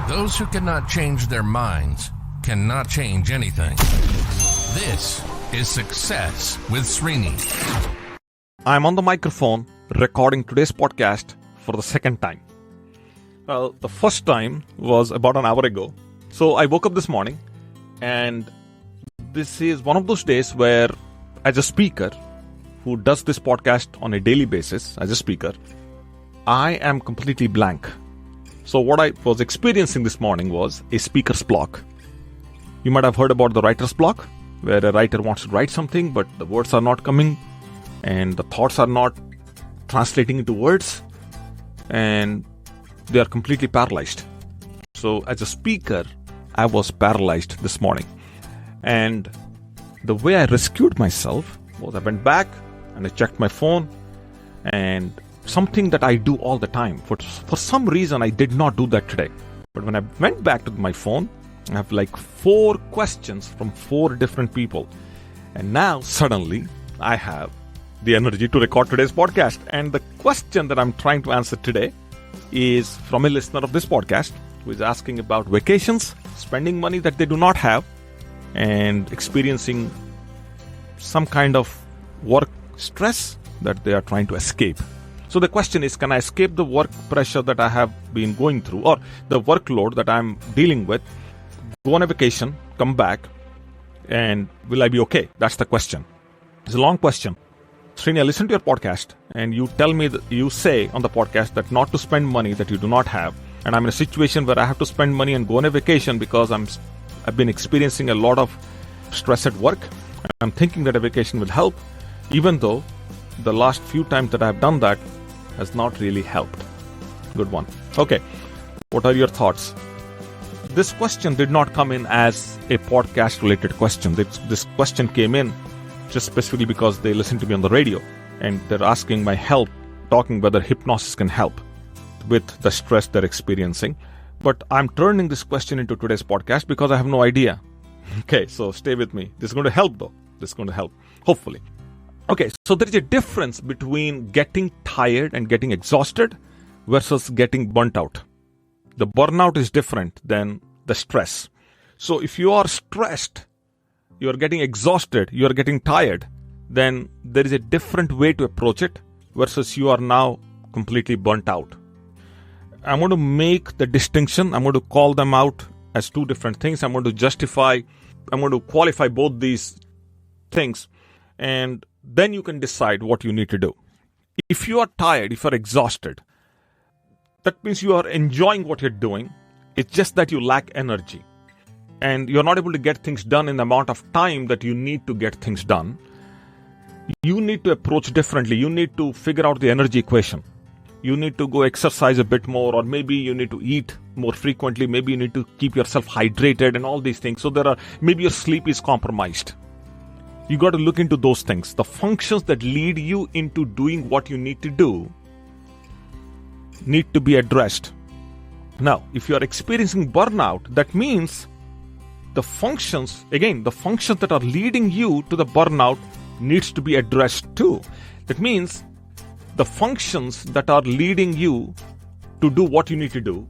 Those who cannot change their minds cannot change anything. This is Success with Srini. I'm on the microphone recording today's podcast for the second time. Well, the first time was about an hour ago. So I woke up this morning, and this is one of those days where, as a speaker who does this podcast on a daily basis, as a speaker, I am completely blank. So what I was experiencing this morning was a speaker's block. You might have heard about the writer's block, where a writer wants to write something, but the words are not coming, and the thoughts are not translating into words, and they are completely paralyzed. So as a speaker, I was paralyzed this morning. And the way I rescued myself was I went back and I checked my phone, and something that I do all the time. For some reason, I did not do that today. But when I went back to my phone, I have like 4 questions from 4 different people. And now suddenly I have the energy to record today's podcast. And the question that I'm trying to answer today is from a listener of this podcast who is asking about vacations, spending money that they do not have, and experiencing some kind of work stress that they are trying to escape. So the question is, can I escape the work pressure that I have been going through, or the workload that I'm dealing with, go on a vacation, come back, and will I be okay? That's the question. It's a long question. Srini, I listen to your podcast, and you tell me that you say on the podcast that not to spend money that you do not have, and I'm in a situation where I have to spend money and go on a vacation because I've been experiencing a lot of stress at work, and I'm thinking that a vacation will help, even though the last few times that I've done that has not really helped. Good one. Okay, what are your thoughts? This question did not come in as a podcast-related question. This question came in just specifically because they listen to me on the radio, and they're asking my help, talking whether hypnosis can help with the stress they're experiencing. But I'm turning this question into today's podcast because I have no idea. Okay, so stay with me. This is going to help though. This is going to help, hopefully. Okay, so there is a difference between getting tired and getting exhausted versus getting burnt out. The burnout is different than the stress. So if you are stressed, you are getting exhausted, you are getting tired, then there is a different way to approach it versus you are now completely burnt out. I'm going to make the distinction. I'm going to call them out as 2 different things. I'm going to qualify both these things, and then you can decide what you need to do. If you are tired, if you are exhausted, that means you are enjoying what you're doing. It's just that you lack energy, and you're not able to get things done in the amount of time that you need to get things done. You need to approach differently. You need to figure out the energy equation. You need to go exercise a bit more, or maybe you need to eat more frequently. Maybe you need to keep yourself hydrated and all these things. So maybe your sleep is compromised. You got to look into those things. The functions that lead you into doing what you need to do need to be addressed. Now, if you are experiencing burnout, that means the functions that are leading you to the burnout needs to be addressed too. That means the functions that are leading you to do what you need to do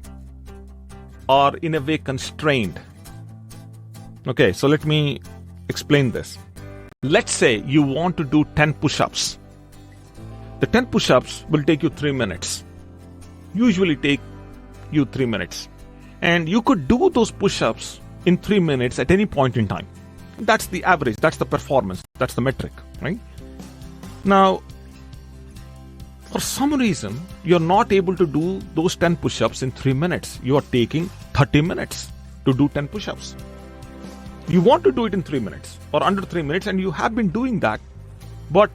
are in a way constrained. Okay, so let me explain this. Let's say you want to do 10 push-ups. The 10 push-ups will take you 3 minutes. Usually take you 3 minutes. And you could do those push-ups in 3 minutes at any point in time. That's the average, that's the performance, that's the metric, right? Now, for some reason, you're not able to do those 10 push-ups in 3 minutes. You are taking 30 minutes to do 10 push-ups. You want to do it in 3 minutes or under 3 minutes, and you have been doing that, but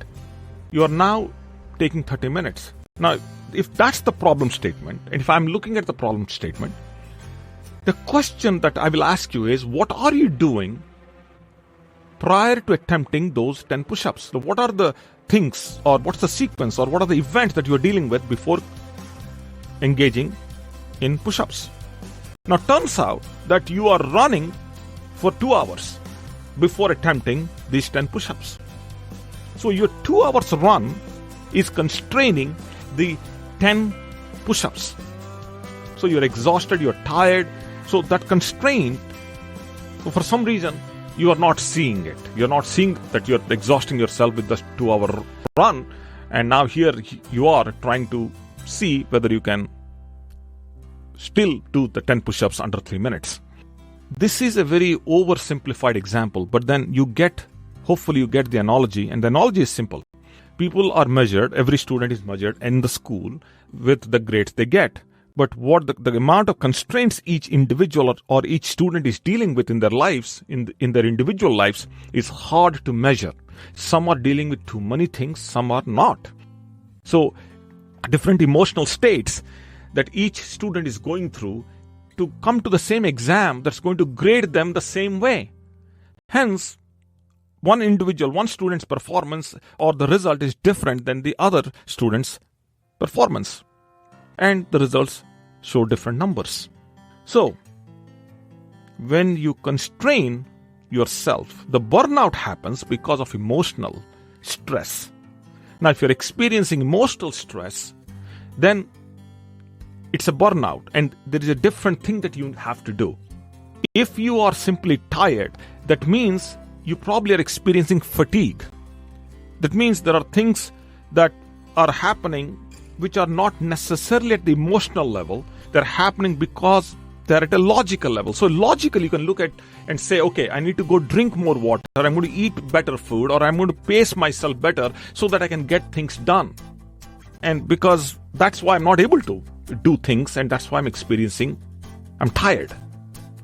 you are now taking 30 minutes. Now, if that's the problem statement, and if I'm looking at the problem statement, the question that I will ask you is, what are you doing prior to attempting those 10 push-ups? So what are the things, or what's the sequence, or what are the events that you're dealing with before engaging in push-ups? Now, turns out that you are running for 2 hours before attempting these 10 push-ups. So your 2 hours run is constraining the 10 push-ups. So you're exhausted, you're tired, So that constraint, for some reason, you are not seeing it. You're not seeing that you're exhausting yourself with the 2-hour run. And now here you are trying to see whether you can still do the 10 push-ups under 3 minutes. This is a very oversimplified example, but then hopefully you get the analogy, and the analogy is simple. People are measured, every student is measured in the school with the grades they get. But what the amount of constraints each individual or each student is dealing with in their lives, in their individual lives, is hard to measure. Some are dealing with too many things, some are not. So, different emotional states that each student is going through to come to the same exam that's going to grade them the same way. Hence, one student's performance or the result is different than the other student's performance. And the results show different numbers. So, when you constrain yourself, the burnout happens because of emotional stress. Now, if you're experiencing emotional stress, then it's a burnout, and there is a different thing that you have to do. If you are simply tired, that means you probably are experiencing fatigue. That means there are things that are happening which are not necessarily at the emotional level. They're happening because they're at a logical level. So logically, you can look at and say, okay, I need to go drink more water, or I'm going to eat better food, or I'm going to pace myself better so that I can get things done. And because that's why I'm not able to do things, and that's why I'm tired.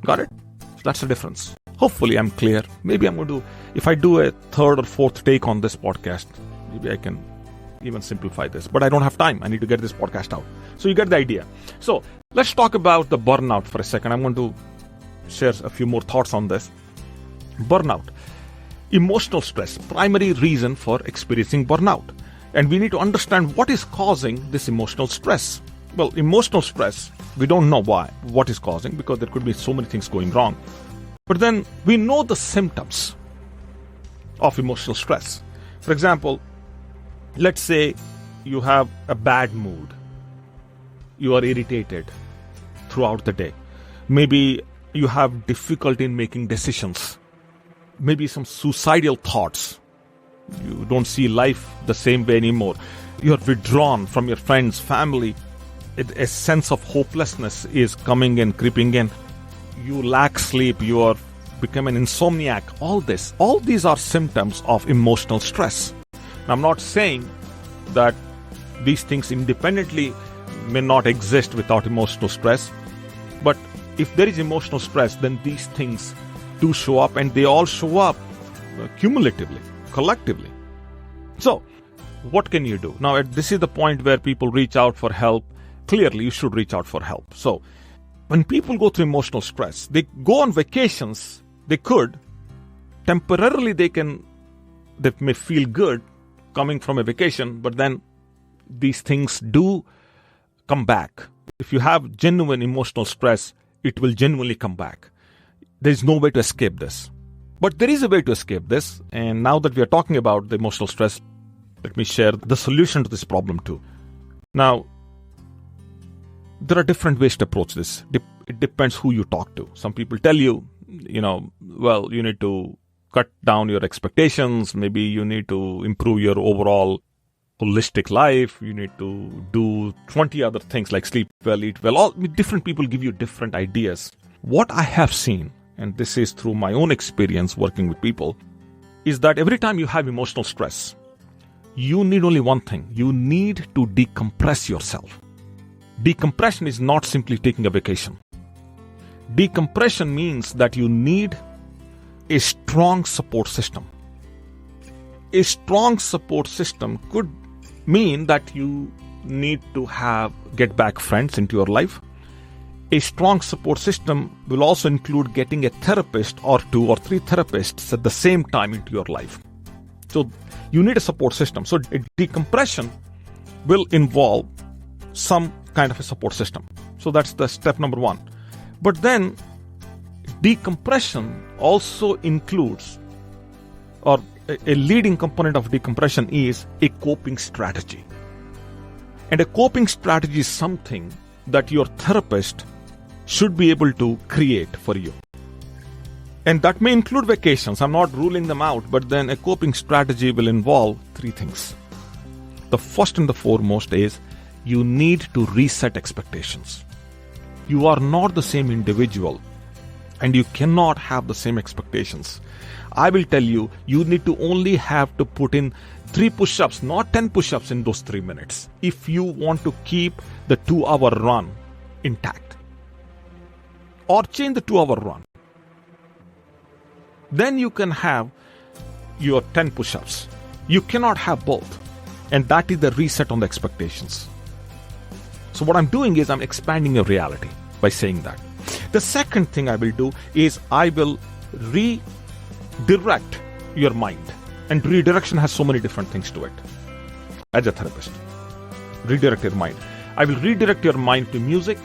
Got it? So that's the difference. Hopefully I'm clear. Maybe I'm going to, if I do a third or fourth take on this podcast, maybe I can even simplify this. But I don't have time. I need to get this podcast out. So you get the idea. So let's talk about the burnout for a second. I'm going to share a few more thoughts on this. Burnout. Emotional stress. Primary reason for experiencing burnout. And we need to understand what is causing this emotional stress. Well, emotional stress, we don't know what is causing, because there could be so many things going wrong. But then we know the symptoms of emotional stress. For example, let's say you have a bad mood. You are irritated throughout the day. Maybe you have difficulty in making decisions. Maybe some suicidal thoughts. You don't see life the same way anymore. You are withdrawn from your friends, family. A sense of hopelessness is coming in, creeping in. You lack sleep. You are become an insomniac. All these are symptoms of emotional stress. Now, I'm not saying that these things independently may not exist without emotional stress. But if there is emotional stress, then these things do show up, and they all show up cumulatively, collectively. So, what can you do? Now, this is the point where people reach out for help. Clearly, you should reach out for help. So, when people go through emotional stress, they go on vacations, they could. Temporarily, they may feel good coming from a vacation, but then these things do come back. If you have genuine emotional stress, it will genuinely come back. There is no way to escape this. But there is a way to escape this. And now that we are talking about the emotional stress, let me share the solution to this problem too. Now, there are different ways to approach this. It depends who you talk to. Some people tell you, well, you need to cut down your expectations. Maybe you need to improve your overall holistic life. You need to do 20 other things like sleep well, eat well. All different people give you different ideas. What I have seen, and this is through my own experience working with people, is that every time you have emotional stress, you need only one thing. You need to decompress yourself. Decompression is not simply taking a vacation. Decompression means that you need a strong support system. A strong support system could mean that you need to get back friends into your life. A strong support system will also include getting a therapist or 2 or 3 therapists at the same time into your life. So you need a support system. So a decompression will involve some kind of a support system. So that's the step number 1. But then decompression also includes, or a leading component of decompression is a coping strategy. And a coping strategy is something that your therapist should be able to create for you. And that may include vacations. I'm not ruling them out, but then a coping strategy will involve three things. The first and the foremost is you need to reset expectations. You are not the same individual and you cannot have the same expectations. I will tell you, you need to only have to put in 3 push-ups, not 10 push-ups in those 3 minutes, if you want to keep the 2-hour run intact. Or change the 2-hour run. Then you can have your 10 push-ups. You cannot have both. And that is the reset on the expectations. So what I'm doing is I'm expanding your reality by saying that. The second thing I will do is I will redirect your mind. And redirection has so many different things to it. As a therapist, redirect your mind. I will redirect your mind to music,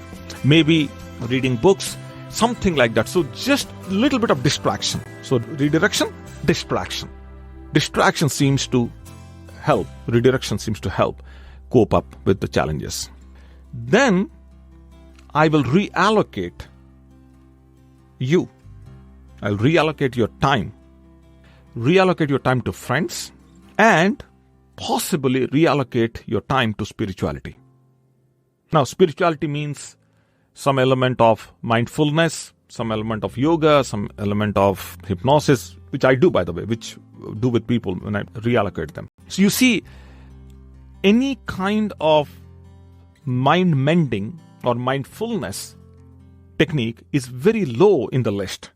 maybe reading books, something like that. So just a little bit of distraction. So redirection, distraction. Distraction seems to help. Redirection seems to help cope up with the challenges. Then I will reallocate you. I'll reallocate your time. Reallocate your time to friends and possibly reallocate your time to spirituality. Now, spirituality means some element of mindfulness, some element of yoga, some element of hypnosis, which I do, by the way, which do with people when I reallocate them. So you see, any kind of mind mending or mindfulness technique is very low in the list.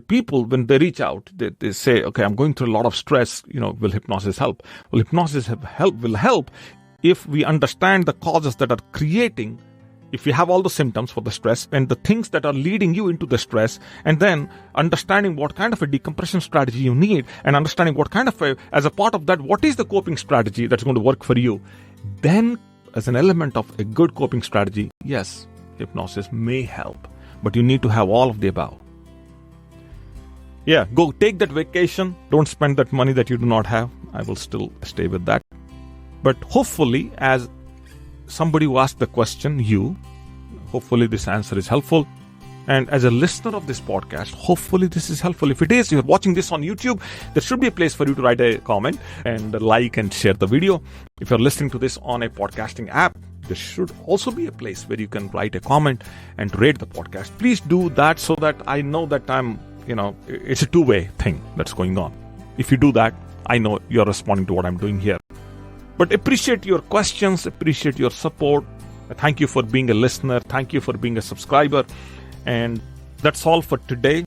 People, when they reach out, they say, okay, I'm going through a lot of stress, will hypnosis help? Well, hypnosis will help if we understand the causes that are creating, if you have all the symptoms for the stress and the things that are leading you into the stress, and then understanding what kind of a decompression strategy you need, and understanding what kind of as a part of that, what is the coping strategy that's going to work for you. Then, as an element of a good coping strategy, yes, hypnosis may help, but you need to have all of the above. Yeah, go take that vacation. Don't spend that money that you do not have. I will still stay with that. But hopefully, as somebody who asked the question, hopefully this answer is helpful. And as a listener of this podcast, hopefully this is helpful. If it is, you're watching this on YouTube, there should be a place for you to write a comment and like and share the video. If you're listening to this on a podcasting app, there should also be a place where you can write a comment and rate the podcast. Please do that so that I know that it's a two-way thing that's going on. If you do that, I know you're responding to what I'm doing here. But appreciate your questions, appreciate your support. Thank you for being a listener. Thank you for being a subscriber. And that's all for today.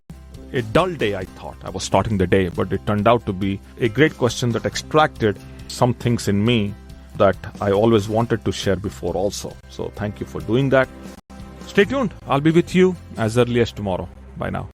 A dull day, I thought. I was starting the day, but it turned out to be a great question that extracted some things in me that I always wanted to share before also. So thank you for doing that. Stay tuned. I'll be with you as early as tomorrow. Bye now.